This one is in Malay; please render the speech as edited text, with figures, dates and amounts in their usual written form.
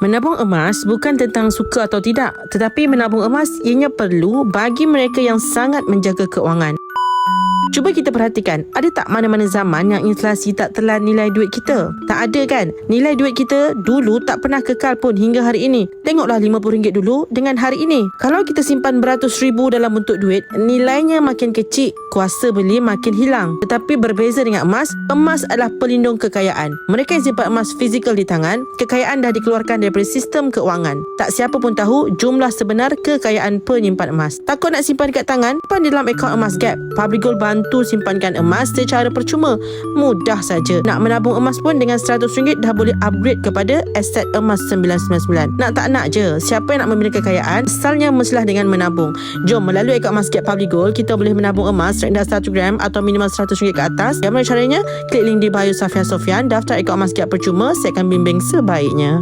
Menabung emas bukan tentang suka atau tidak, tetapi menabung emas ianya perlu bagi mereka yang sangat menjaga keuangan. Cuba kita perhatikan, ada tak mana-mana zaman yang inflasi tak telan nilai duit kita? Tak ada kan? Nilai duit kita dulu tak pernah kekal pun hingga hari ini. Tengoklah RM50 dulu dengan hari ini. Kalau kita simpan beratus ribu dalam bentuk duit, nilainya makin kecil, kuasa beli makin hilang. Tetapi berbeza dengan emas, emas adalah pelindung kekayaan. Mereka yang simpan emas fizikal di tangan, kekayaan dah dikeluarkan daripada sistem keuangan. Tak siapa pun tahu jumlah sebenar kekayaan penyimpan emas. Takut nak simpan dekat tangan? Simpan di dalam akaun emas Gap. Public Gold bantu simpankan emas secara percuma. Mudah saja. Nak menabung emas pun dengan RM100 dah boleh upgrade kepada aset emas 999. Nak tak nak je, siapa yang nak membina kekayaan, asalnya mestilah dengan menabung. Jom, melalui akaun emas Gap Public Gold, kita boleh menabung emas rendah 1 gram atau minimal RM100 ke atas. Bagaimana caranya? Klik link di bio Safia Sofian, daftar akaun emas Gap percuma, saya akan bimbing sebaiknya.